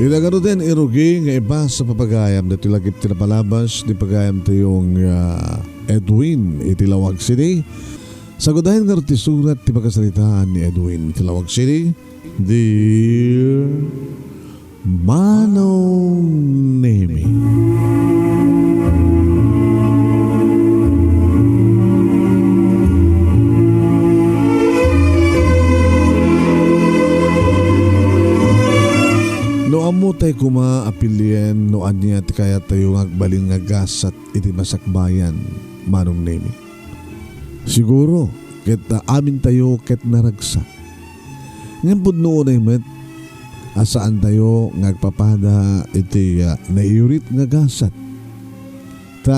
Ilagano din irugi nga iba sa papagayam na tilagip tinapalabas di pagayam tayong Edwin itilawag City. Sagudahin nga ti surat ti pagkasalitaan ni Edwin itilawag City. Dear Manong Nemi, no amo tay kumaapilyen no anya ti kaya tayo ngagbalin nga gasat iti masakbayan Manong Nemi. Siguro ket amin tayo ket naragsak. Ngayon po noon ay met asaan tayo ngagpapada iti naiurit nga gasat. Ta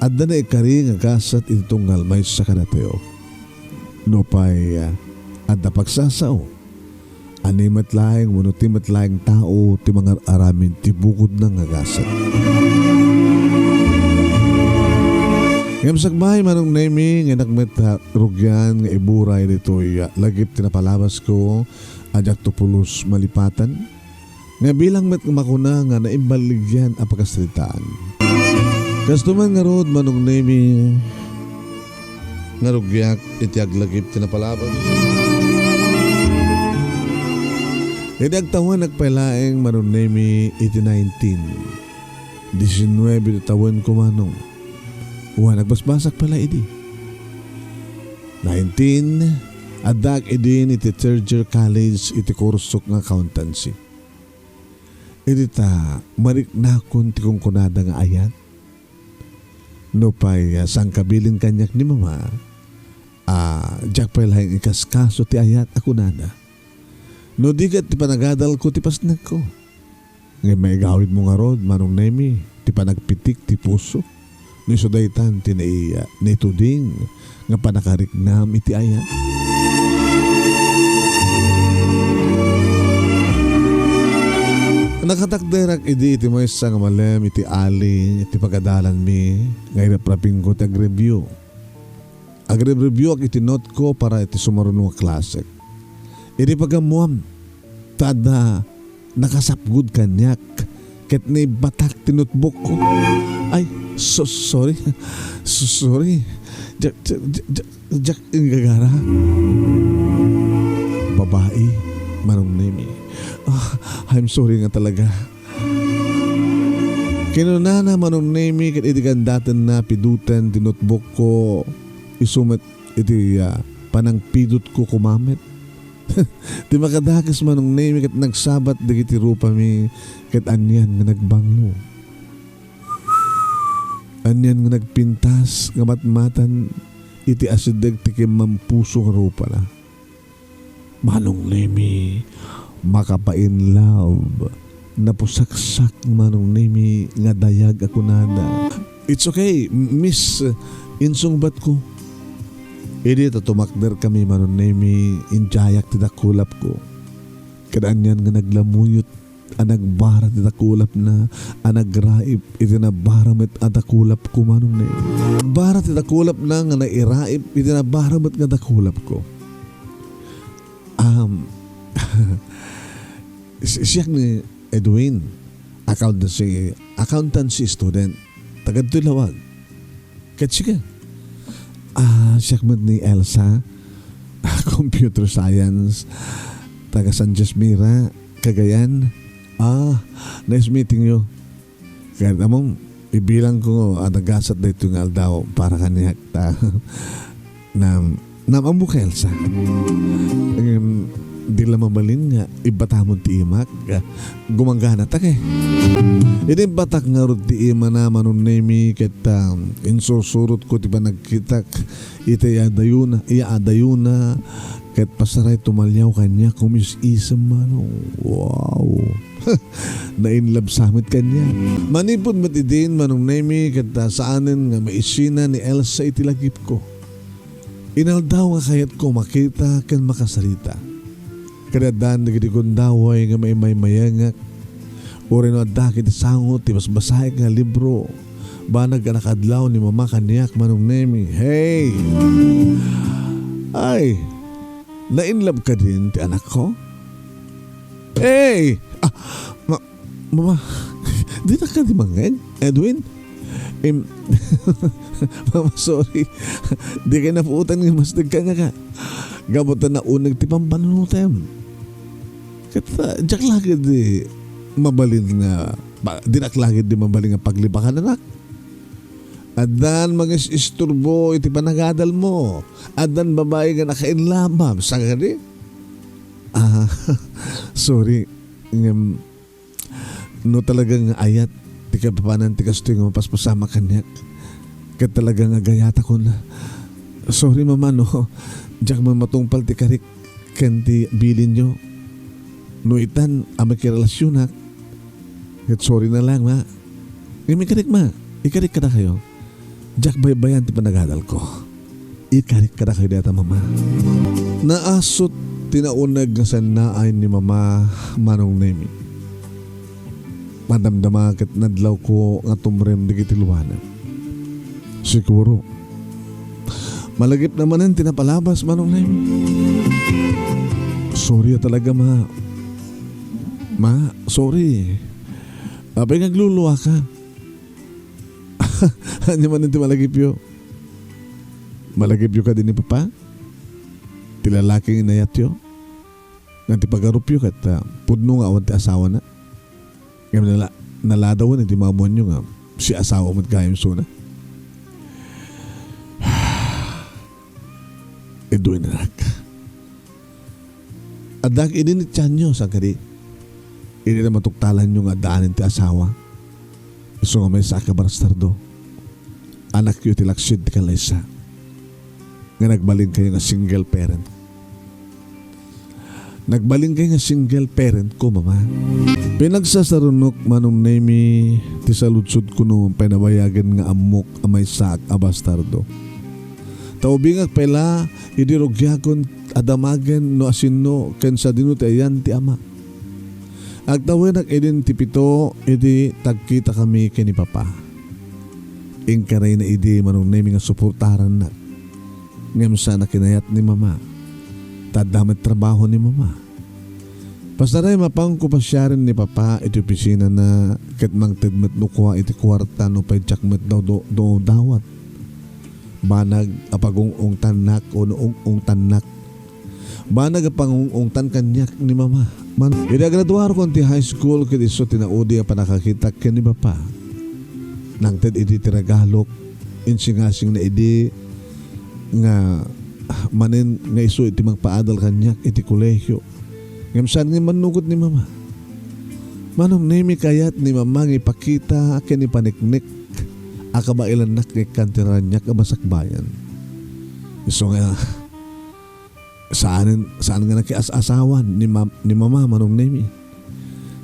adda na ikari nga gasat iti tunggal may sakana tayo. No pay adda pagsasao. Animat laing munutimat laing tao ti mga aramin ti bukod na nga gasat. Ngam sakbay Manong Nemi nga nagmet rugyan nga iburay ditoy lagip tinapalabas ko ajak tupulos malipatan nga bilang met makuna nga naimbaligyan a pagkasalitaan. Kastuman nga rod Manong Nemi nga rugyak iti aglagip tinapalabas. Hindi agtawan nagpailaeng Manong Nemi iti 19 taon ko Manong. Nagbasbasak pala idi. 19 adak idin iti third year college iti kursok nga accountancy. Iti ta mariknakon ti kungkunada nga ayat. No pay sangkabilin kanyak ni mama. Jak pala yung ikaskaso ti ayat ako nada. No digat ti panagadal ko ti pasnag ko. Ngay may gawid mo nga rod Manong Nemi ti panagpitik ti puso. Ni sudaytan tinaiya ni tuding nga panakariknam iti ayat. Nakatakderak iti mo isa nga malem iti ali iti pagadalan mi nga irapraping ko ti agreview. Agreview ak iti note ko para iti sumarunong klase. Iti pagamuam tada nakasapgud kanyak ket ni batak ti notebook ko. Ay sorry. Jak gagara. Babae, Manong Nemi. I'm sorry nga talaga. Kinunana Manong Nemi ket iti kandatan na pidutan ti notebook ko isumet iti panang pidut ko kumamet. Di makadakis Manong Nemi ket nagsabat dagiti rupa mi ket anyan nga nagbanglo. Anyan nga nagpintas nga matmatan iti asideg ti mampuso nga rupa na. Manong Nemi makapain love napusaksak Manong Nemi nga dayag ako nada. It's okay, miss insungbat ko. Idi tumakder kami Manong Nemi injayak ti dakulap ko. Kadanyan nga naglamuyot anagbarat iti dakulap na anagraip iti nabaramet a dakulap ko Manong Nemi. Barat iti dakulap na nga nairaip iti nabaramet nga dakulap ko. Siyak ni Edwin accountancy student tagad tulawag. Ket siya siyak man ni Elsa computer science taga San Jasmira Cagayan. Nice meeting you. Kaya namang ibilang ko nagasat na ito nga daw para kaniyak ta na amo ka Elsa. Di lang mabalin nga ibatamon ti imak gumanggana tak Ini batak nga rod ti ima na Manong Nemi ket insusurot ko ti ba nagkitak iti adayuna ket pasaray tumalyaw kanya kumis isam Manong. Wow. Na-inlove samit kanya. Manipod matidin Manong Nemi ket saanen nga maisina ni Elsa iti lagip ko. Inaldaw nga kayat ko makita ken makasalita. Kadadan dagiti kundaway nga may mayangak. Uri no adakit sangot ti basbasahe nga libro. Banag ka nakadlaw ni mama kaniyak Manong Nemi. Hey! Ay! Na-inlove ka din ti anak ko? Hey! Mama, di na ka di mangeng, Edwin? Mama, sorry. Di kayo napuutan ng masdag ka nga ka. Gabutan na unag ti pampanunutem. Kata, jak lagi di mabalin nga, dinak lagi di mabalin nga paglibakan anak. Adan mag-isturbo iti panagadal mo. Adan babae nga nakainlamam. Sa gani? Sorry. No talagang ayat. Ti kapapanan ti kasto yung mapaspasama kanyak. Kat talagang agayata ko na. Sorry mama no. Diyak man matungpal ti karik. Kanti bilin nyo. No itan amay kirelasyon ha. Kat sorry na lang ma. May karik ma. Ikarik ka na kayo. Diyak baybayan ti panagadal ko. Ikarik ka na kayo data mama. Naasot tinaunag nga sanaay ni mama manong nemi. Madamdama kat nadlaw ko nga tumrem di kitiluwanan. Siguro. Malagip naman ang tinapalabas manong nemi. Sorry talaga ma. Ma, sorry. Abay nagluluwa ka. Ano man ito malagip yun? Malagip yun ka din ni Papa? Tilalaking inayat yun? Nanti pagarup yun kat pudno nga awan ti asawa na? Ngayon naladawan hindi mamuan yun nga si asawa mo't gayam suna. Edwin anak. Adak idinit tiyan nyo sa kadi. Hindi na matuktalan nyo nga daanin ti asawa. Iso nga may saka barastardo. Anak yu tilaksid ti kalaysa. Nga nagbalin kayo nga single parent. Nagbalin kayo nga single parent ko mama. Pinagsasarunok manong nemi ti saludsud ko no pinabayagan nga amok amay sak a bastardo. Taubingak pela idirogyakon adamagen no asinno ken sa dino ti ayan ti ama. Agtawin ak edin ti pito edi tagkita kami ken ni Papa. Ingkaray na idi manong nemi nga suportaran na. Ngem sa nakinayat ni mama. Tadamit trabaho ni mama. Pasaray mapang ko pa siya rin ni Papa iti opisina na katmang tidmet no kuha iti kwarta no pay tiyakmet daw do dawat. Banag apagong tanak o noong tanak. Banag apagong tan kanyak ni mama. Idagraduar ko ti high school kit iso tinaudi ang panakakita ken ni Papa. Nang ted iti tiragalok insingasing na idi nga manin nga iso iti magpaadal kanyak iti kolehyo. Ngamsan nga manugot ni mama. Manong nemi kayat ni mama nga ipakita ken ni paniknik akabailan nak kay kantiran niya kabasakbayan. Iso nga saan nga nakiasawan ni mama manong nemi.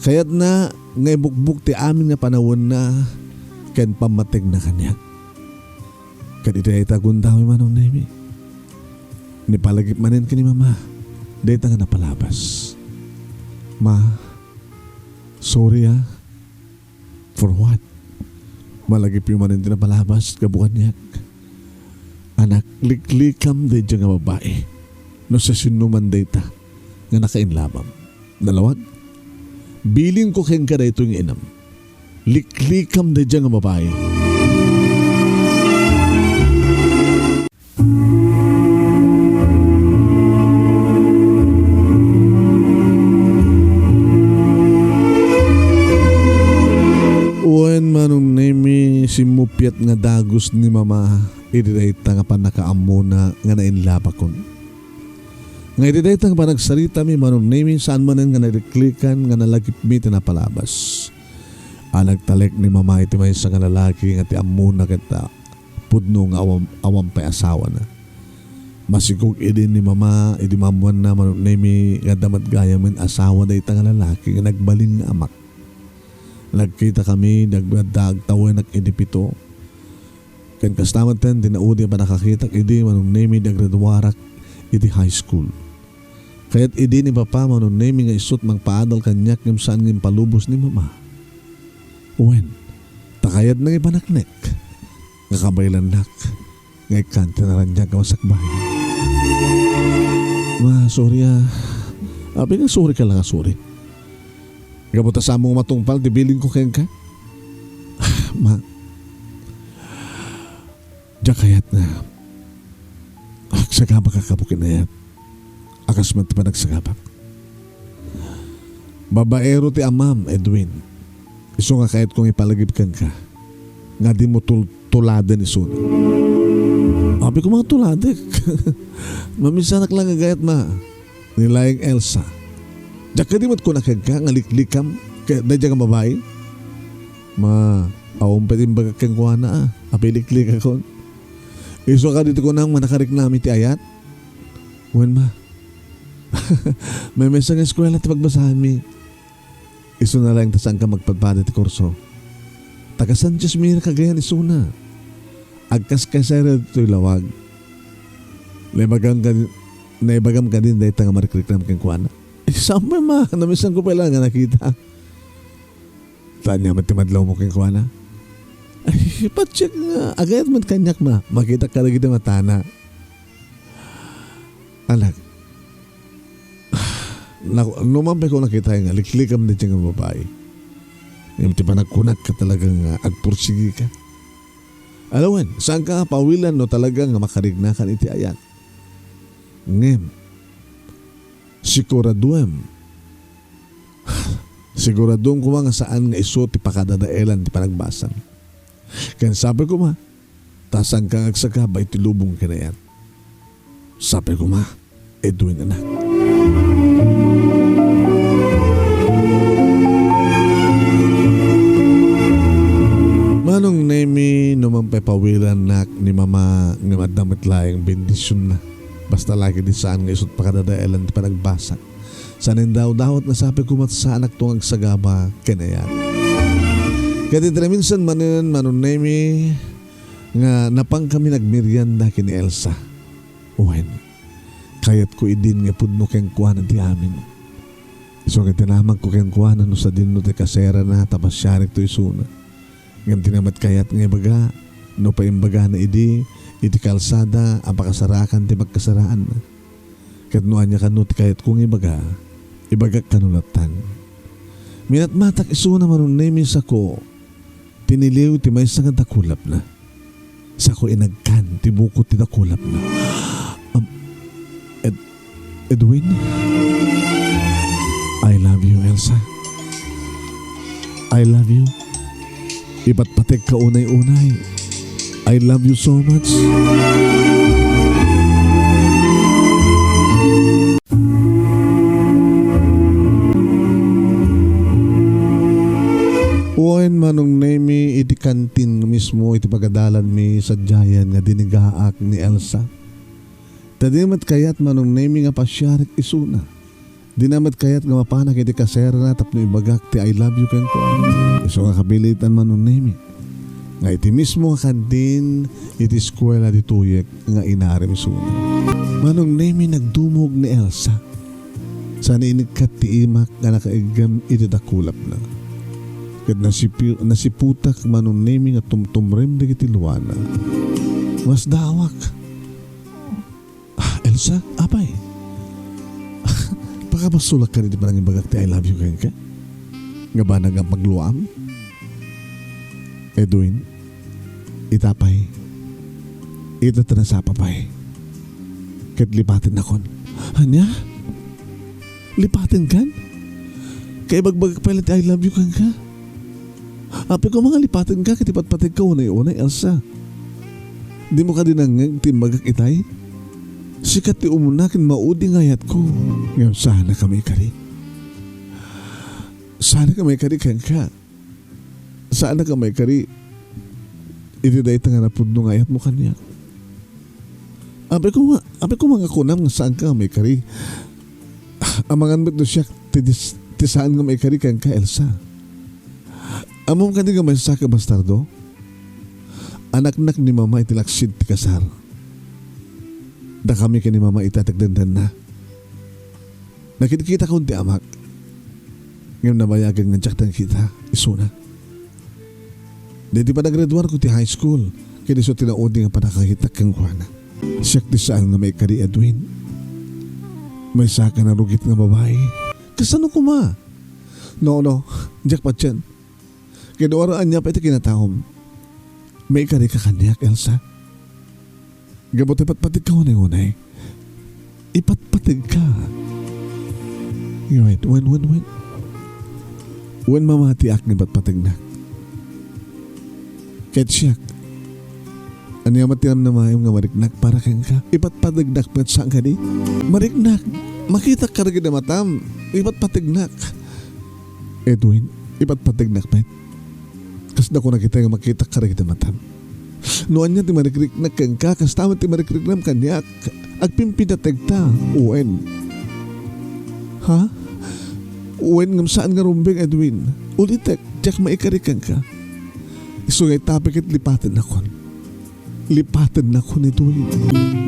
Kayat na nga ibukbuk ti amin nga panawon na ken pamatig na kanya. Kadita ay tagundaw manong nemi. Nipalagip manin ka ni mama. Dita nga napalabas. Ma, sorry ha. For what? Malagip yung manin din napalabas. Kabukan niya. Anak, liklikam day dyan nga babae. No sa sinuman data nga nakainlabam. Dalawag. Bilin ko keng ka da itong inam. Liklikam day dyan nga babae. Manong nemi simupyat nga dagos ni mama ididayta nga panakaamuna nga nainlapakon. Nga ididayta nga panagsarita mi manong nemi saan manan nga nagklikan nga nalagip mi tinapalabas. Nagtalek ni mama iti may isa nga lalaki nga ti amuna kita pudno nga awam pay asawa na. Masigog idin ni mama idi mamuan na manong nemi nga damat gayamin asawa dayta nga lalaki nga nagbalin nga amak. Nagkita kami, nagbadag, tawin at idipito. Kan kastaman ten, dinaudi pa nakakita, idi manong nemi naggraduarak, idi high school. Kaya't idi ni Papa manong nemi nga isut mang paadal kanyak ng saan ng palubos ni Mama. Uwen, takayad nang ipanaknek, nga kabaylan nak, nga ikante na ranyak kawasakbay. Ma, sorry ah. Abi nga sorry ka lang sorry. Gabuta sa mong matungpal, dibiling ko kayang ka. Ma, diya kayat na. Agsagabak kakabukin na yan. Akas man ti pa nagsagabak. Babaero ti amam, Edwin. Iso nga kahit kung ipalagibkan ka, nga di mo tulada ni Suna. Abi ko mga tuladik. Mamisanak lang agayat ma. Nilayang Elsa. Diyak ka di mo't kunakag ka, nga liklikam, na diya kang babae. Ma, awang baga kang kuha na Abi liklik ako. Iso ka dito ko nang manakarik namin ti ayat. Wen ma. May mesang eskwela ti pagbasahan mi. Iso na lang tasang ka magpadpada ti kurso. Taga San Jasmine kagayan iso na. Agkas kasera dito'y lawag. Naibagam ka din dahil tanga marikrik namin kang kuwana. Saan ma? Namisan ko pala nga nakita. Tanya matimadlaw mo kang kuwana. Ay, pacheck nga. Agayat man kanyak ma. Makita ka lagi na matana. Anak. Numampay ko nakita nga. Liklikam din siya ng babae. Yung tiba nagkunak ka talagang agpursigi ka. Alawan, saan ka pawilan no talagang makarignakan iti ayan? Ngem, siguraduam ko nga saan nga iso ti pakadadaelan ti panagbasan. Kaya sabi ko ma, tasang kang agsagaba iti lubong ka na yan. Sabi ko ma, Edwin anak. Manong nemi naman papawilan nak ni mama nga madamit layang bendisyon na. Basta lagi di saan nga isot pakadadaelan ti panagbasa. Sanin daw dawat na sabi ko mat sa anak tong agsagaba kanayan. Kaya dito minsan manon nemi nga napang kami nagmerienda kini Elsa. Uwen, kayat ko idin nga pudno keng kuhanan ti amin. So nga tinamag ko keng kuhanan no sa dinno ti kasera na tapos syarik to isuna. Ngam tinamat kayat nga ibaga, no pa imbaga na iti kalsada, ang pakasarakan ti magkasaraan na. Katnuan niya kanot kayat kung ibaga kanulatan. Minatmatak iso na manunemi sa ko, tiniliw ti may nga dakulap na. Sa ko inagkan, ti buko ti dakulap na. Edwin? I love you, Elsa. I love you. Iba't patek ka unay-unay. I love you so much. Uwain manong nemi iti kantin mismo iti pagadalan mi sa Jayan nga dinigaak ni Elsa. Tadimat kayat manong nemi nga pasyarik isuna. Dinamat kayat nga mapanak iti kasera na tapno ibagak ti I love you keng ko. Iso nga kabilitan man nun nemi. Nga iti mismo nga kantin iti eskwela di tuyek nga inarim suna. Manong nemi nagdumog ni Elsa. Sana inigkat ti imak nga nakaigam iti dakulap na. Kat nasiputak manong nemi nga tumtumrem di iti luwana. Mas dawak. Elsa, apay? Pagkabasulak ka rin di parang ibagak ti I love you kaya ka? Nga ba nang magluam? Edwin, itapay. Ito tanasapapay. Kat lipatin akon. Hanya? Lipatin kan? Kaya bagbagak pa ti I love you kaya ka? Api ko mga lipatin ka katipat-patig ka unay-unay, Elsa. Di mo ka dinangag timbagak itay? Sikat ti umunakin maudi ngayat ko. Ngayon sana kami kari. Sana kami kari ka. Sana kami kari. Iti dahi nga napudno ngayat mo kanya. Ape ko mga kunam nga saan ka may kari. Amangan ba't do siya ti saan nga may kari ka Elsa. Amom ka di nga may saka bastardo. Anak-nak ni mama itilaksid ti kasar. Da kami kani mama itatagdandan na. Nakikita ko ti amak. Ngayon nabayagan nga tsak kita. Iso na. Dito pa naggraduar ko ti high school. Kaya so tinaudi nga panakahitak kang kuwana. Siyak di saan nga may kari Edwin. May saka na rugit nga babae. Kasano ko ma? No, jackpot yan. Kinuaraan niya pa iti kinatahom. May kari ka kanyak, Elsa. Gabot ipatpatig ka unay-unay. Ipatpatig ka. Wait. When mamatiak ni patpatig na. Kahit siyak. Ano matiyam na mayong nga mariknak para kang ka. Ipatpatignak met saan ka di? Mariknak. Makita ka rin na matam. Ipatpatignak. Edwin, ipatpatignak met. Kas na ko nakita nga makita ka rin na matam. Noon niya ti mariknak kang ka. Kas tama ti mariknak kanyak. Agpimpinatig ta. Uwen. Ha? Uwen ngam saan nga rumbing, Edwin? Ulitek, tiyak maikarikan ka. Isugay tapik at lipatin ako. Lipatan na ko nito.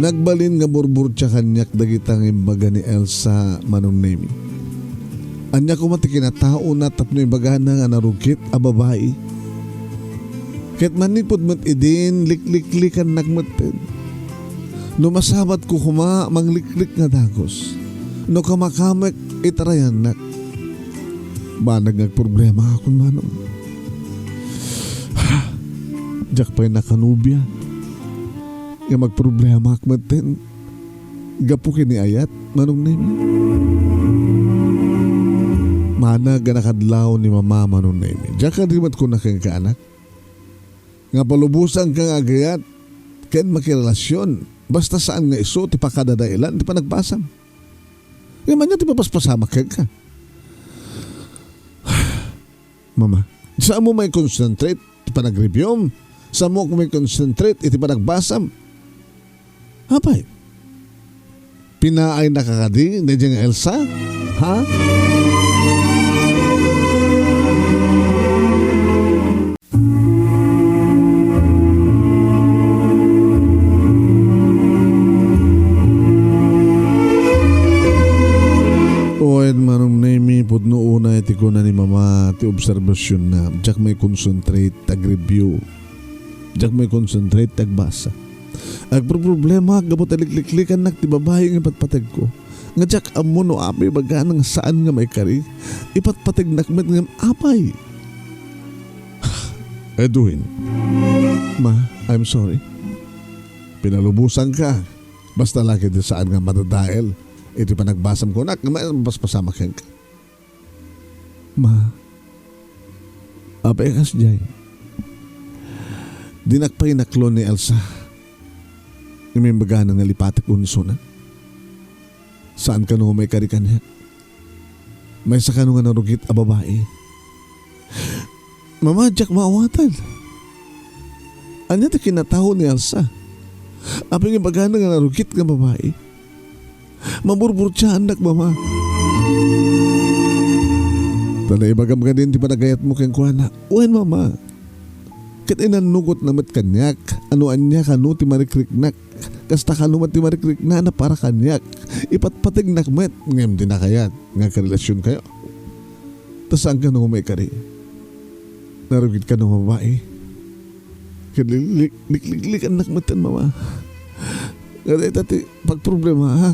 Nagbalin nga burbur tsa kanyak dagitang imbaga ni Elsa manong nemi. Anya ko matikinatao na tapno imbaga na nga narugit a babae. Kahit manipod mat idin, likliklikan nagmatin. No masabat ko kuma, mangliklik nga dagos. No kamakamek, itarayan nak. Banag nagproblema akong manong. Diyak pa'y nakanubya. Nga magproblema akmatin. Gapukin ni ayat, manong nemi. Mana ganakadlaw ni mama manong nemi. Diyak ka rimat ko na kang kaanak. Nga palubusan kang agayat. Ken makirelasyon. Basta saan nga iso, ti pa kadadailan, ti pa nagbasam. Nga man niya, ti papaspasama kang ka. Mama, saan mo may concentrate, ti pa nag-review? Saan mo kung may concentrate, iti pa nagbasam? Hapay, pinaay nakakadi, na diyang Elsa? Ha? Manong nemi pudno una iti ko na ni mama ti obserbasyon na jak may concentrate tag-review, jak may concentrate tagbasa. Agproblema gabot alikliklikan nak ti babae nga ipatpatag ko nga jak amo no apay baga nang saan nga may kari ipatpatag nak met nga apay. Edwin, ma, I'm sorry, pinalubusan ka basta laki di saan nga matadael. Ito pa nagbasam ko na, mas pasama ka. Ma, apay kas jay. Dinakpay naklon ni Elsa. May baga na nalipatak unisuna. Saan ka nung may karikan niya? May saka nung narugit a babae. Mama, Jack, maawatan. Anya ta kinataho ni Elsa. Apay nga baga na narugit nga babae. Maburbur siya anak, mama. Talay bagam ka din, di pa nagayat mo kang kuwana. Uwan, mama. Kat inanugot namat kanyak. Anuan niya kanu ti marikriknak. Kasta kanumat ti marikrikna na para kanyak. Ipatpatig nakmet. Ngem din na kayat. Nga karelasyon kayo. Tas saan ka nung may kari? Narugit ka nung babae. Liklikan nakmetan, mama. Kaya tati, pagproblema ha.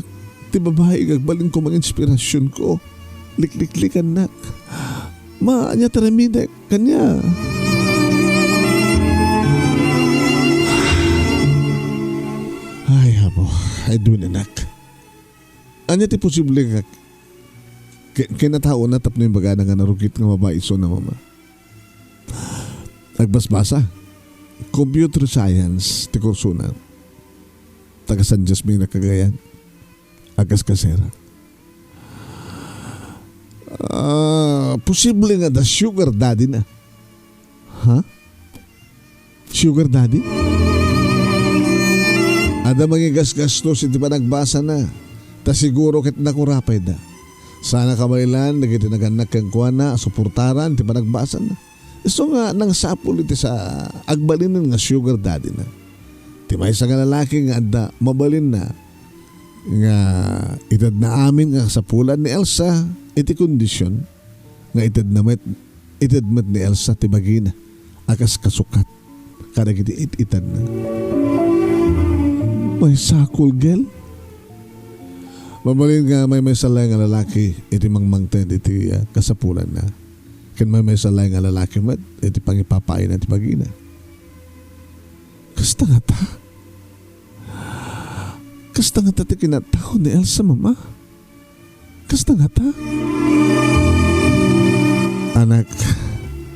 Ti babae gagbalin ko mga inspirasyon ko. Likliklikan nak. Ma, anya taraminek. Kanya. Ay, habo. Ay, doon anak. Anya ti posible nga kinatao na tap na yung baga nga narugit nga babae so na mama. Nagbasbasa. Computer science ti kurso na. Taga San Jasmine na Cagayan. Agas kasera. Posible nga da sugar daddy na. Ha? Sugar daddy? Ada mga gas-gastos iti pa nagbasa na. Ta siguro kit nakurapay da. Sana kamaylan nagiti naganak kang kuana suportaran iti pa nagbasa na. So nga nang sapul iti sa agbalin nga sugar daddy na. Ti may sa nga lalaki nga adda mabalin na nga itad na amin nga sa pulan ni Elsa iti kondisyon nga itad met ni Elsa ti bagina akas kasukat kada iti itad na may sakol gel mabalin nga may salay nga lalaki iti mangmangten iti kasapulan na Ken may salay nga lalaki met, iti pangipapain at pagina. Kasta nga ta? Kasta nga ta ti kinatao ni Elsa, mama? Kasta nga ta? Anak,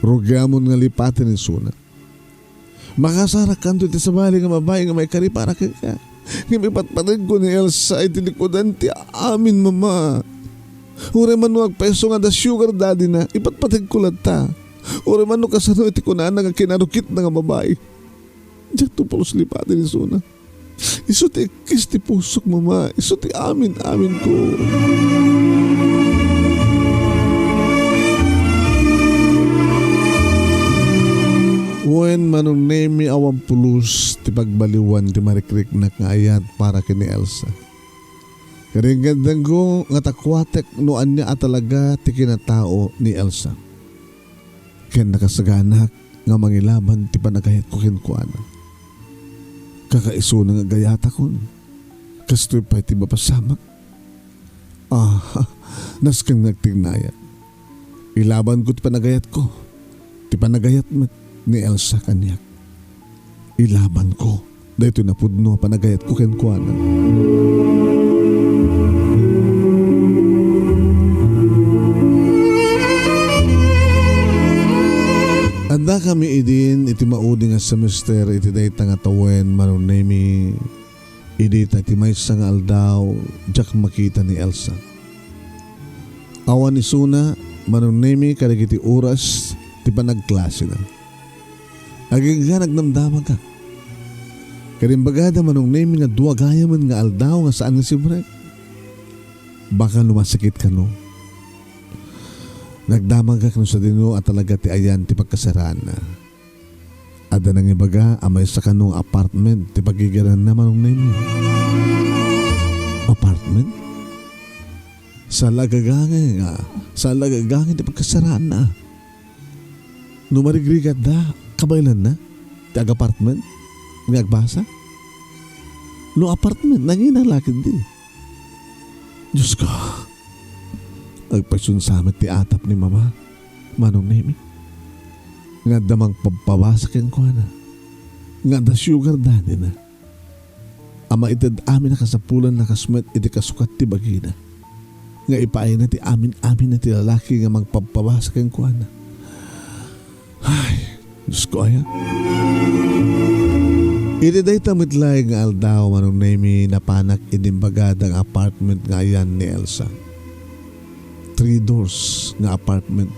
rugyamon nga lipatin ni Suna. Makasarak kanto iti sabali nga mabayi nga may kari para ka. Nga may patpatid ko ni Elsa iti likodan ti amin, mama. Ure man no agpeso nga da sugar daddy na, ipatpatid ko lang ta. Ure man no kasano iti kunana nga kinarukit na nga babae. Diyak to palos lipatin ni Suna. Iso ti ikis ti pusok, mama. Iso ti amin ko. Wen manong nemi awang pulus ti pagbaliwan ti marikrik na ayat para kini Elsa. Karingandang ko nga takwatek noan niya at talaga ti kinatao ni Elsa. Ken nakasaganak nga mangilaban ti panagayat ko kinkuana. Kakaiso na nga gayata kon. Kastoy pa ti mapasamak. Naskang nagtignayat. Ilaban ko ti panagayat ko. Ti panagayat met ni Elsa kanyak. Ilaban ko. Dahito na pudno panagayat ko kinkuana. Anda kami idin iti maudi nga semester iti dayta nga tawen manunemi idi ta iti maysa nga aldaw jak makita ni Elsa. Awan ni Suna manunemi kadagiti oras ti panagklase na. Agigga nagnamdama ka. Karimbagada manunemi nga duwa gayaman nga aldaw nga saan nga sibre. Baka lumasakit ka no. Nagdamag ka sa dino at talaga ti ayan ti pagkasaraan na. Ada nang ibaga amay sa kanong apartment ti pagigaran naman ng name. Apartment? Sa lagagangin ti pagkasaraan na. Numarigrigat da, kabaylan na, ti ag-apartment, ngagbasa. No apartment, nangin ang lakid di. Diyos ko. Agpasunsamat ti atap ni mama, manong nemi. Nga damang pagpawasak yung kuha na. Nga da sugar daddy na. Ama itad amin na kasapulan na kasmet iti kasukat ti bagina. Nga ipaay na ti amin na ti lalaki nga magpagpawasak yung kuha na. Ay, Diyos ko aya. Iti day tamitlay nga aldaw manong nemi napanak inimbagadang apartment nga yan ni Elsa. 3 doors nga apartment.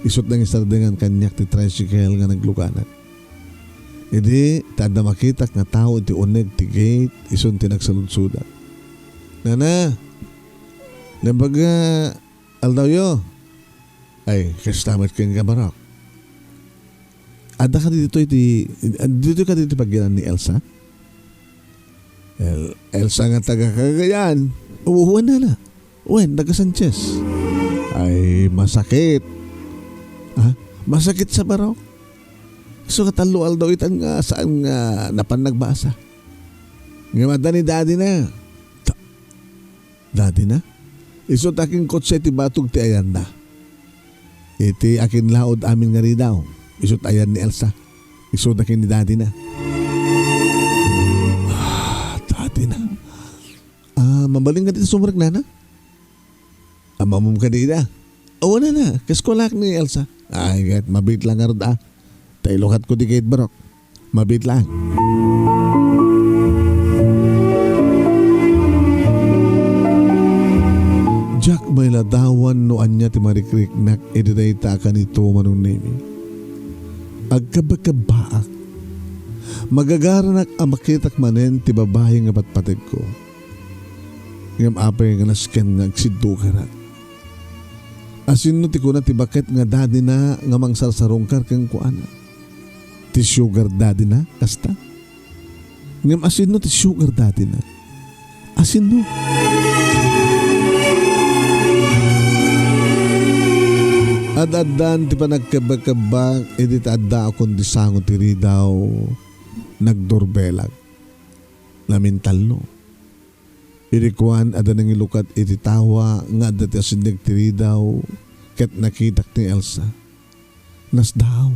Isot ng isardengan kanyak ti tricycle nga nagluganan. Idi, tada makitak nga tao iti uneg ti gate, ison ti nagsalunsudan. Nana, nambaga aldaw yo. Ay, kastamat kang gabarok. Ada ka dito ka dito paggilan ni Elsa? Elsa nga taga Cagayan. Uuwan na. Wen, taga Sanchez. Ay, masakit. Masakit sa barok. So katalual daw itang saan nga napanagbasa. Nga mada ni daddy na. Daddy na? Iso taking kotse ti batog ti ayan na. Iti akin laod amin nga rin daw. Iso ayan ni Elsa. Iso taking ni daddy na. Daddy na. Mabaling ka dito sumurag na na? Amamum ka dito. Oo na. Kaskolak ni Elsa. Ay, kahit mabit lang nga Tailokat ko di kahit barok. Mabit lang. Jack may ladawan no anya ti marikriknak edidayta ka nito manong nemi. Agkabakabaak. Magagaranak ang makitak manen ti babae nga patpatid ko. Ngam apay nga nasken nga agsiddo ka na. Asin no ti kuna ti bakit nga daddy na nga mangsarsarongkar kang kuana. Ti sugar daddy na kasta. Ngam asin no ti sugar daddy na. Asin no. Ad-adan ti panagkabakabak edi ta adda akong disango ti ridaw nagdorbelag. Lamintal no. Irikuan ada nang ilukat iti tawa nga adda ti asindig ti ridaw ket nakitak ni Elsa. Nasdaw.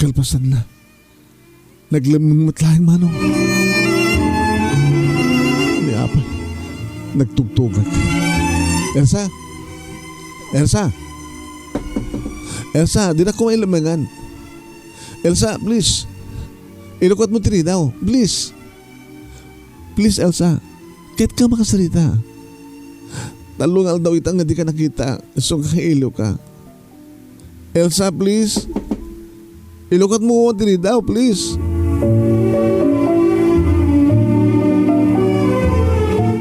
Kalpasan na. Naglamang matlaing manong. Ni apay. Nagtugtugak. Elsa? Elsa? Elsa, di na ko mailamangan. Elsa, please. Ilukot mo tiri daw. Please. Please, Elsa. Kahit ka makasalita. Talungal daw itang nga di ka nakita. So kakailo ka. Elsa, please. Ilukot mo tiri daw, please.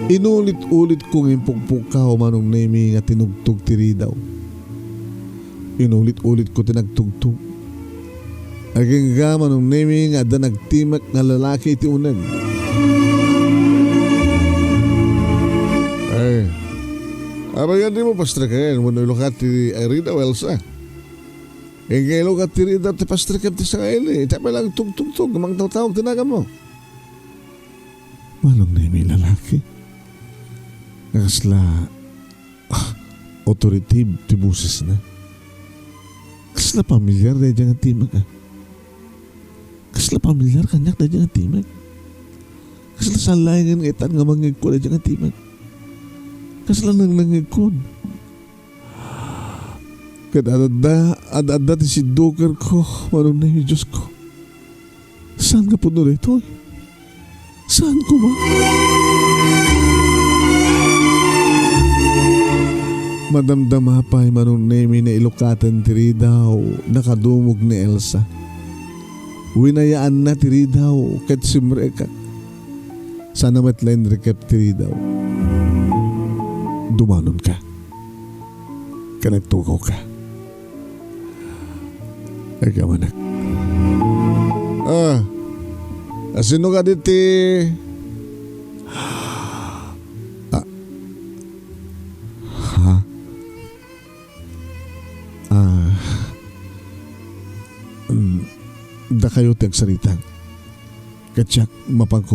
Inulit-ulit kong impugpukaw manong nemi nga tinugtog tiri daw. Inulit-ulit ko tinagtugtog. Aging gama nung nemi nga da nagtimak nga lalaki iti unag. Ay, abay nga di mo pastrakayan mo nilukat ti Irina o Elsa. E nga ilukat ti Rida ti pastrakayan ti Sangaili. Itapay lang tugtugtog, gamang tawag tinagan mo. Manong nemi lalaki. Nakasla authoritative ti buses na. Kasla pamilyar na dyan ang timag ka. Kasla pamilyar kanyak na dyan ang timag. Kasla salayan ng itan nga mangig ko na dyan ang timag. Kasla nang nangig ko. Kadadada ti si Duker ko. Manong na yung Diyos ko. Saan ka po doon ito? Saan ko ba? Madamdama pa'y manong nemi na ilukatan tiri daw nakadumog ni Elsa. Winayaan na tiri daw kat simrekat. Sana matlain rekap tiri daw. Dumanon ka. Kanagtukaw ka. Ikaw anak. Asino ka diti? Da kayo tagsalita. Katsak mapanag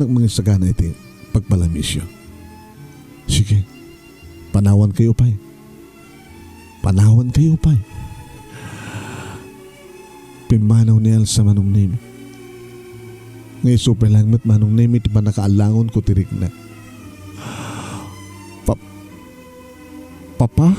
mga sagana iti pagpalamisyo. Sige, panawan kayo pa'y. Panawan kayo pa'y. Pimanaw ni Elsa manong nemi. Ngay super lang mat manong nemi ti panakaalangon ko tirik na. Papa?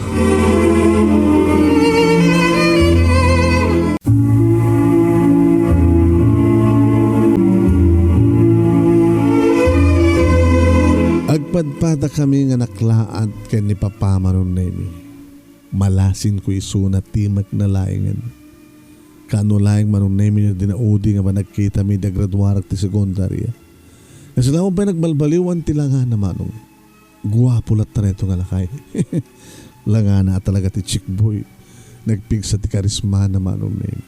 Agpadpada kami nga naklaat ken ni Papa manon nemi. Malasin ko isuna timak na laingan. Kano laing manon nemi na dinaudi nga ba nagkita mi da graduarak ti sekundarya. Kasi lang ba nagbalbaliwan ti langana manong. Guwapo lat tareto nga lakay. Langana talaga ti chickboy. Nagpigsa ti karisma na manon nemi.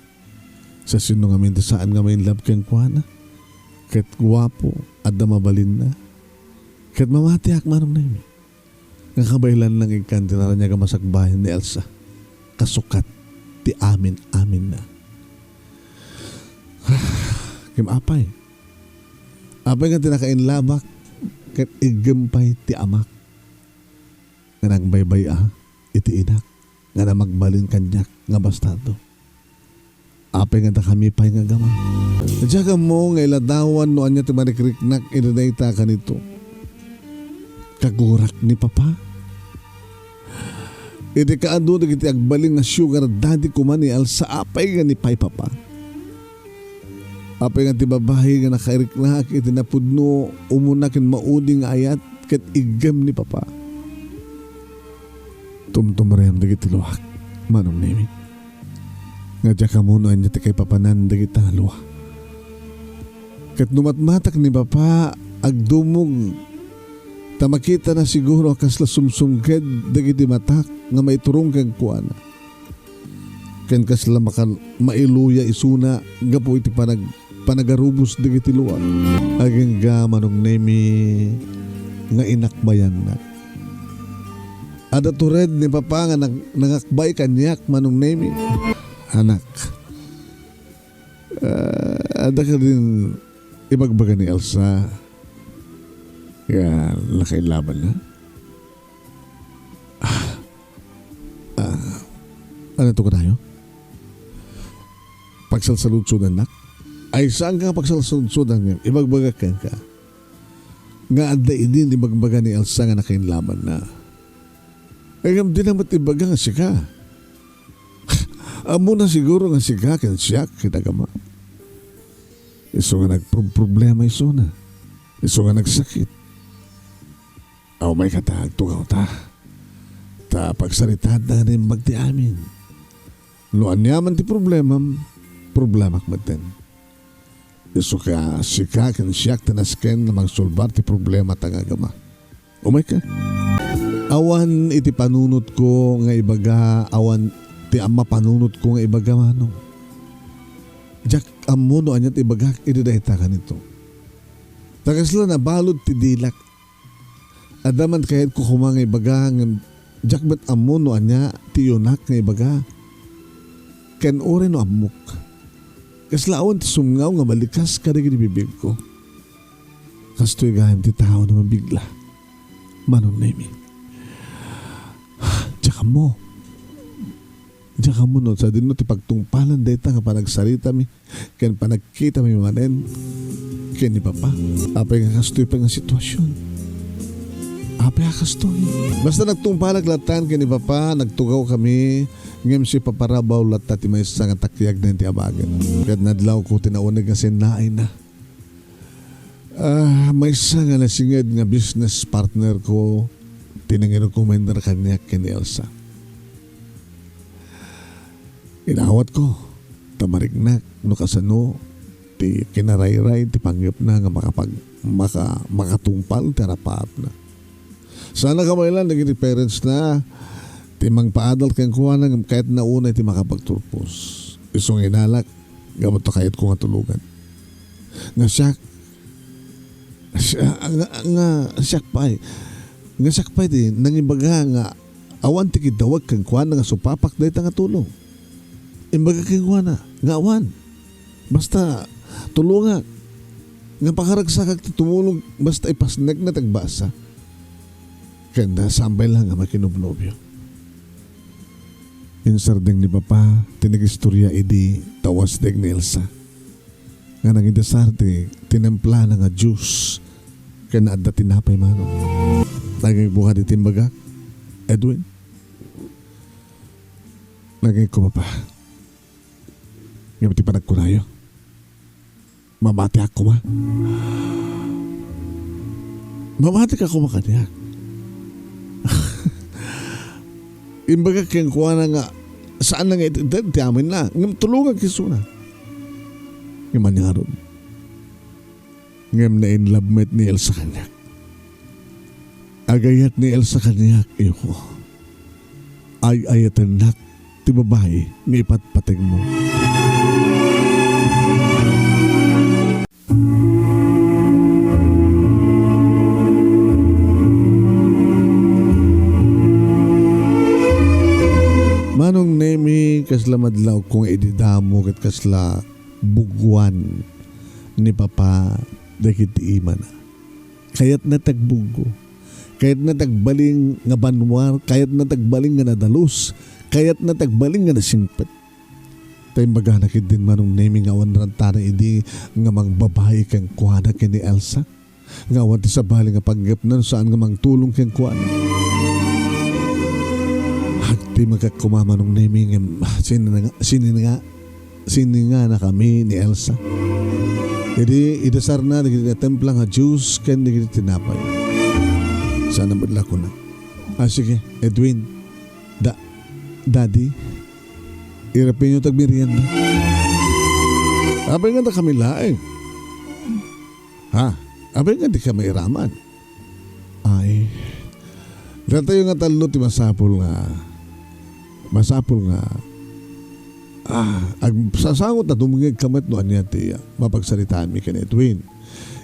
Sa sino nga minti saan nga may love keng kuana. Ket guwapo at da mabalin na. Kat mamatiak manong nemi. Nga kabaylan lang ikan tinara niya kamasakbayan ni Elsa. Kasukat ti amin na. Kim apay. Apay nga tinakainlabak kat igampay ti amak. Nga nagbaybay iti inak. Nga na magbalin kanyak nga bastado. Apay nga kami pay nga gama. Nadyaga mo nga iladawan no anya ti marikriknak inadayta ka nito. Kagurak ni Papa. Iti kaado iti agbaling nga sugar daddy ko man ni Elsa apay nga ni pay Papa. Apay nga ti babae nga nakairiknak iti napudno umunakin mauding ayat ket igam ni Papa. Tumtumrem dagiti luwak manong nemi. Nga dya ka muna anya ti kay papanan dagiti luwak. Ket numatmatak ni Papa agdumog tamakita na siguro kasla sumsumged dagiti matak nga maiturong kag kuana. Ken kasla mailuya isuna gapo iti panagarubos dagiti luwak. Aging manong nemi nga inakbayan na. Ada tured ni Papa nga nangakbay kanyak manong nemi. Anak. Ada ka din ibagbaga ni Elsa. Kaya nakailaban na. Ano ito ko tayo? Pagsalsaludsudan nak? Ay saan ka pagsalsaludsudan ngayon? Ibagbagakan ka. Nga adda idin ibagbaga ni Elsa nga nakainlaman na. Ay di naman ibaga nga siya ka. Amo na siguro nga siya kan siya kita kama. Iso nga nagproblema iso na. Iso nga nagsakit. Aw may katag tugaw ta. Ta pagsalita na rin magti amin. Luan niya man ti problema maten. Iso ka sika kan siyak tanasken na magsolbar ti problema tagagama. Umay ka. Awan iti panunot ko nga ibaga, awan ti ama panunot ko nga ibaga manong. Jak amo no anyat ibaga ididayta ka nito. Tagasla na balod ti dilak. Adaman kahit ko kumanga ibaga nga jak bet amo no anya ti yunak nga ibaga. Ken ore no amok. Kaslawan ti sumngaw nga balikas karigi di bibig ko. Kastoy gahim ti tao na mabigla. Manong nemi. Tsaka mo no sa din no ti pagtungpalan deta nga panagsarita mi ken panagkita mi manen ken ni papa. Apay nga kastoy pa nga sitwasyon. Apay nga kastoy. Basta nagtungpalag latan ken ni papa, nagtugaw kami ngem si paparabaw latta ti maysa nga takyag na ti abagan. Ket nadlaw ko tinaunig nga sinaay na. Maysa nga nasinged nga business partner ko tinangirekomendar kanya ken Elsa. Inawat ko, tamarignak, no kasano, ti kinarayray, ti panggap na nga makatumpal, tarapaap na. Sana kamaylan, naging parents na, ti mangpaadal kang kuha na, kahit nauna, ti makapagturpos. Isong inalak, gamot to kahit ko nga tulugan. Nga siyak pa din, nangibaga nga, awan ti kidawag kang kuha na nga supapak dahi nga tulong. Imbaga kang kuha na, nga awan. Basta, tulungan. Nga pakaragsakag ti tumulong, basta ipasnek na tagbasa. Kanda, sambay lang nga makinubnobyo. Insardeng ni Papa, tinigistorya idi, tawas deg ni Elsa. Nga nang idasarte, tinempla na nga juice, kaya naadda tinapay manong. Naging buka di timbaga, Edwin. Naging ko Papa. Ngayon ti panagkulayo. Mamati ako ma. Mamati ka ko makaniyak. Imbaga kayang kuha na nga, saan na nga ito, ti amin na. Ngam tulungan kiso na. Ngam niya ron. Ngam na inlabmet ni Elsa kanyak. Agayat ni Elsa kanyak, iyo. Ay ayatan nak, ti babae, ng ipatpateng mo. Manong nemi kasla madlaw kung ididamo ket kasla bugwan ni Papa dagiti iman. Kayat na tagbugo. Kayat na tagbaling nga banwar, kayat na tagbaling nga nadalus, kayat na tagbaling nga nasingpet. Tay baga nakid din manong nemi nga awan rantana idi nga mangbabae kang kuana ken ni Elsa. Nga awan ti sabali nga paggapnan saan nga mangtulong kang kuana. Hagti magkakumama nung naming sini nga na kami ni Elsa. Jadi idasar na templang nga juice ken di tinapay. Sana badla ko na. Sige, Edwin. Daddy. Irapin nyo tagmerienda. Abay nga na kami laeng. Abay nga di kami iraman. Ay. Dito yung nga talo ti masapul nga sasangot na dumingig kamat no anya ti mapagsalitaan mi ken Edwin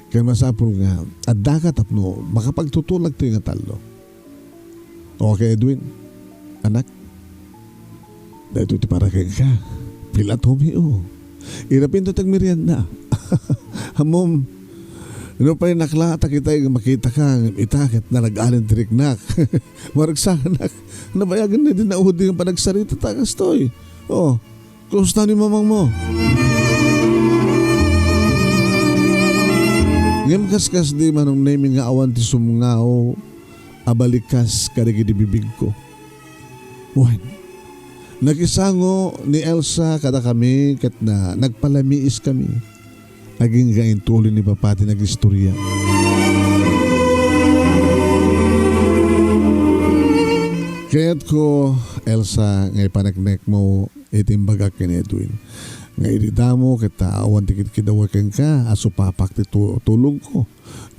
ken masapul nga adda tapno makapagtutulag ti nga talo. Okay Edwin anak dahito ti para kay ka pilat homeo irapin to tagmerienda hamom Ano pa yung naklata kita yung makita ka itakit na nag-alin tiriknak. Maragsanak. Nabayagan na din na uhod yung panagsarita takas to eh. Oh, kumusta ni mamang mo? Ngem kaskas di manong naming nga awan ti sumngao abalikas karigi di bibig ko. Wan. Nakisango ni Elsa kada kami kat na nagpalamiis kami. Naging gain tuloy ni papati nag-istorya. Kaya't ko, Elsa, ngay panagnek mo itimbaga kini Edwin. Ngay dita mo kita awan tikit kidawakan ka aso papak ti tulong ko.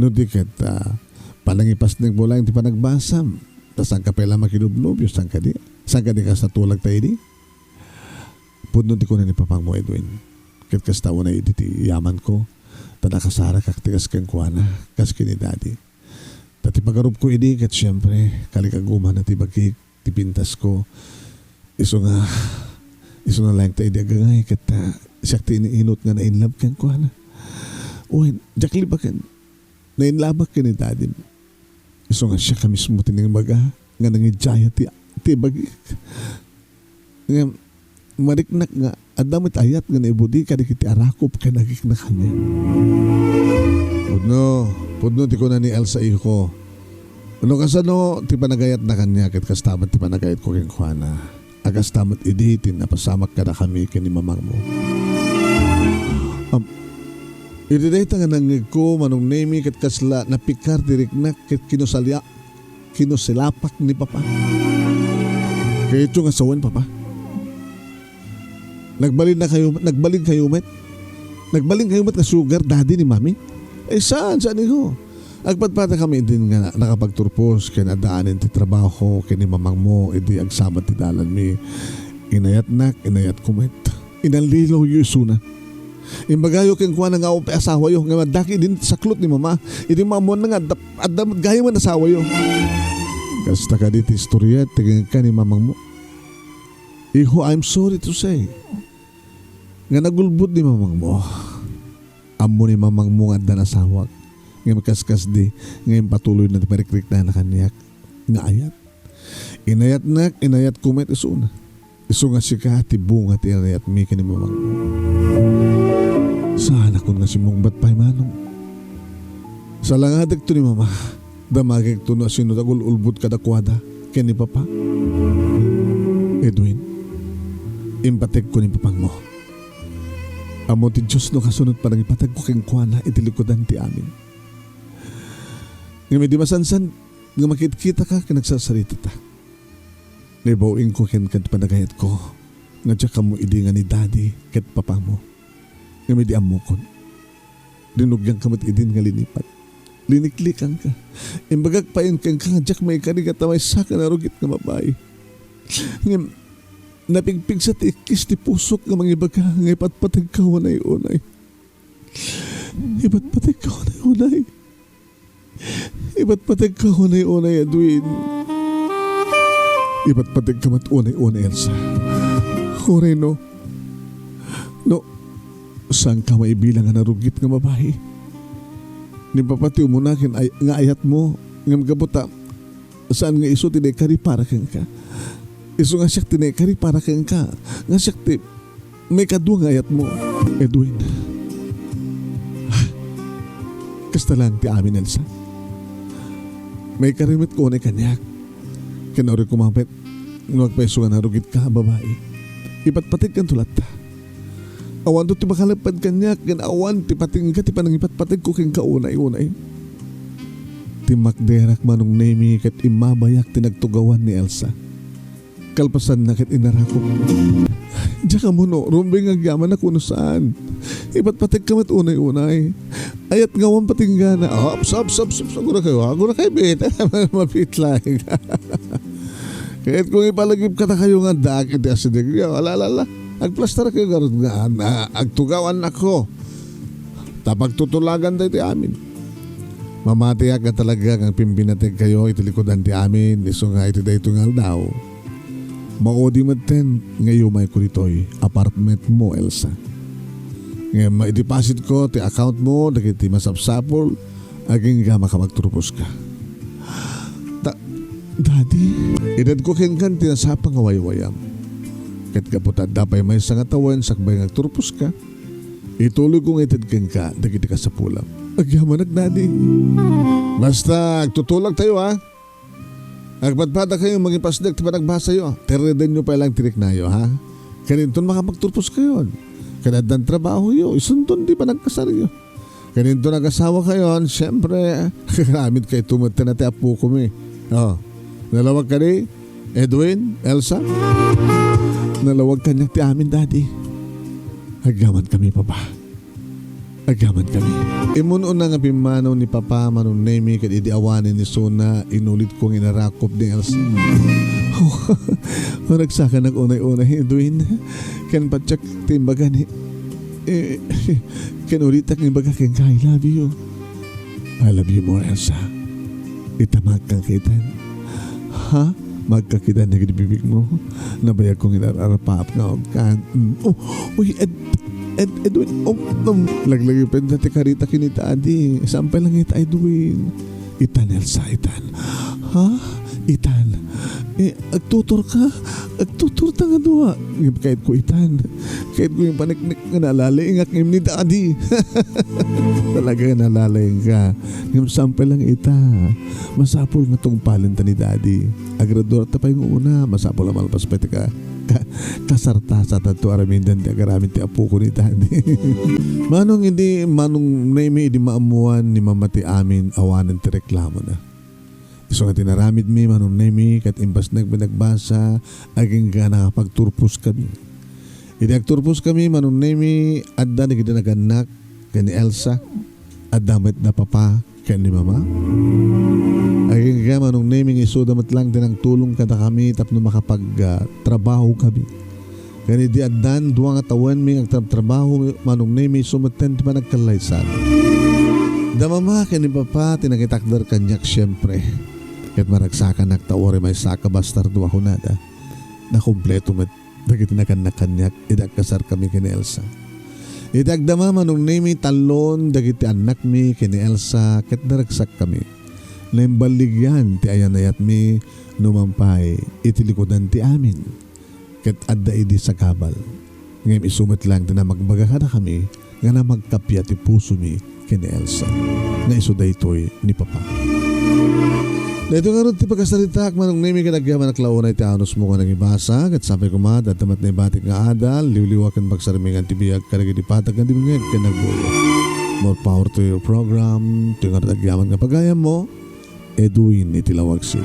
No di kita panangipas ng bolang ti panagbasam. Tas ang kapela makinubnob yung sangka di. Sangka di ka sa tulag tayo di. Pudno ti ko na ni papang mo Edwin. Kat kastawa na iti yaman ko. Tada kasara kaktigas kang kuwana. Kas kini daddy. Tati pagarup ko ini kat syempre kalikaguman na tibagik tipintas ko. Iso nga lang tayo diagangay kat siyak ti iniinot nga na inlove kang kuwana. Uy, jakli ba kan? Na inlabak ka ni daddy. Iso nga siya ka mismo tinimbaga nga nangijaya ti bagik. Nga mariknak nga adamit ayat nga naibudi ka di kiti arakop ka nagik na kanya. Pudno ti ko na ni Elsa ko. Ano kasano ti panagayat na kanya kat kastamat ti panagayat ko king kuana. Agastamat iditin na pasamak ka na kami kini mamang mo. Ididayta nga nangig ko manong nemi kat kasla napikar diriknak kat kinusilapak ni papa. Kaya ito nga sawan papa. Nagbalin kayo met ka sugar daddy ni mami. Saan ko? Agpatpata kami din nga nakapagturpos kaya nadaanin ti trabaho kaya ni mamang mo edi agsabat ti dalan mi. Inayat kumet. Inanlilaw yu isuna. Imbagayo keng kuha nga pa asawa yo nga madaki din saklot ni mama. Edi mamon na nga adamot gayo man asawa yo. Kasta ka diti istorya tingin ka ni mamang mo. Iho, I'm sorry to say. Nga nagulbot ni mamang mo. Amo ni mamang mo nga danasawag. Nga makaskas di. Ngayon patuloy na marikrik na kanyak. Nga ayat. Inayat kumet iso na. Iso nga sika tibunga ti inayat mi ka ni mamang mo. Saan ako nga si mong batpay manong. Sa langadag to ni mama. Damagig to na sinutagul ulbot kadakwada. Kaya ni papa. Edwin. Impatek ko ni papang mo. Amo ti Diyos no kasunod parang ipatag ko keng kuana itilikodan ti amin. Nga may di masansan nga makit-kita ka kinagsasarita ta. Nga bawing ko ken kad panagayat ko. Nga tiyak mo idi nga ni daddy ket papang mo. Nga may di amukon. Dinugyan kamot idin nga linipat. Liniklikan ka. Imbagag pa yun kang kajak may kanigatamay sa ka na rugit nga babae. Nga napigpig sa tikis ti pusok nga mga ibaga nga ipatpatag ka unay. Ipatpatag ka unay. Ipatpatag ka unay Edwin. Ipatpatag ka mat unay Elsa. Horay no. Saan ka maibilang nga narugit nga babae? Ni papati umunakin nga ayat mo nga magabuta saan nga iso tinay kari para kang ka. Iso nga siyak tinay kari para kang ka. Nga siyak may kadwa nga ayat mo. Edwin. Kasta lang ti amin Elsa. May karimit ko na kanyak. Kinauri kumapit. Magpaiso nga narugit ka babae. Ipatpatig kang tulat ta. Awan to ti makalapad kanyak. Awan ti pating ka ti panangipatpatig ko kang kaunay. Ti makderak manong nemi kat imabayak tinagtugawan ni Elsa. Kalpasan na kat inarakop. Diya ka mo no, rumbing agyaman ako no saan. Ipatpatig ka mat unay. Ayat ngawan patinggana. Agura kayo bet. Mapit lang. Kahit kung ipalagip ka na kayo nga dak, iti asidig. Alala. Agplastar kayo garot nga. Agtugawan ako. Tapag tutulagan tayo ti amin. Mamatiyak ka talaga kang pimpinatig kayo itilikodan ti amin. Iso nga iti dayto nga daw. Maudi maten ngayon may kuritoy apartment mo Elsa. Ngayon ma-deposit ko ti account mo dagiti masapsapol aging ga makamagturpos ka. Daddy, edad ko ken kan tinasapang awaywayam. Ket kaputat dapay may sangatawan sakbay nagturpos ka. Ituloy kong itid ken ka dagiti ka sa pulam. Agyaman daddy. Basta agtutulag tayo ha. Agpadpada kayo magipasdag ti nagbasa yo. Terreden nyo pa lang tirik na yo ha. Kaninton makamagturpos kayo. Kanadan trabaho yo. Isundon di pa nagkasaryo. Kaninton nag-asawa kayo. Siyempre, karamit kayo tumata na ti apo ko mi. Oh. Nalawag ka ni Edwin, Elsa. Nalawag ka niya ti amin, daddy. Agaman kami, papa. Agaman kami. Imuno na nga pimanaw ni papa manong nemi kat idiawanin ni Sona inulit kong inarakop ni Elsa. Nagsaka nag-unay-unay, Edwin. Kan patsak timbaga ni kan ulitak ni baga keng I love you. I love you more, Elsa. Itamag kang kitan. Ha? Magkakita na bibig mo. Nabayag kong inararapap nga kan. Uy, Edwin. Laglagi pa dati karita kinita adi. Sampay lang ita, Edwin. Itan, Elsa, itan. Ha? Itan. Agtutor ka? Agtutor ta nga doa. Kahit ko itan. Kahit ko yung paniknik nga nalalay ngak ngim ni daddy. Talaga nalalay ka. Ngim sampay lang ita. Masapol nga tong palinta ni daddy. Agrador ta pa yung una. Masapol naman pas pa ka. Kasarta sa tato aramindan ti agaramit ti apo ko ni daddy. Manong nemi hindi maamuan ni mamati amin awanan ti reklamo na. So nga tinaramid mi manong nemi kat imbas nagbasa aging ka nakapagturpos kami. Hindi agturpos kami manong nemi adda na kita naganak kani Elsa at damit na papa kani mama. Aging ka manong nemi isudamat lang din ang tulong kada kami tapno makapag-trabaho kami. Kani di addan duwang atawan mi agtrabaho manong nemi sumaten pa nagkalaysan. Damama kani papa tinakitakdar kanyak siyempre. Kat maragsakan nagtawari may saka bastardo ako nada. Na kumpleto met dagiti nakanyak idag kasar kami kini Elsa. Idag dama manong nemi talon dagiti anak mi kini Elsa ket daragsak kami. Lembaligyan ti ayanayat mi numampay itilikodan ti amin. Ket adda idi sa kabal. Ngem isumet lang na magbagakada kami nga na magkapya ti puso mi kini Elsa. Nga iso daytoy ni papa. Dito nga ron ti pagkasalitak manong nemi kanagyaman na klaunay ti anos mo ka nagibasa kat sabi ko ma datamat na ibatik nga adal liwliwakan bagsarimingan ti biyag karagi di patag nga di mingag kanagbuyo. More power to your program ti nga nagyaman nga pagayam mo Edwin itilawag sila.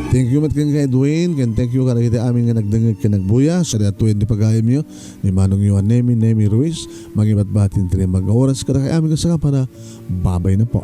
Thank you mat kang ka Edwin kan thank you karagi ti amin nga nagdangag kanagbuya sa datuin di pagayam nyo ni manong yuan nemi Ruiz magibat batin ti mag-oras karagi amin nga saka para babay na po.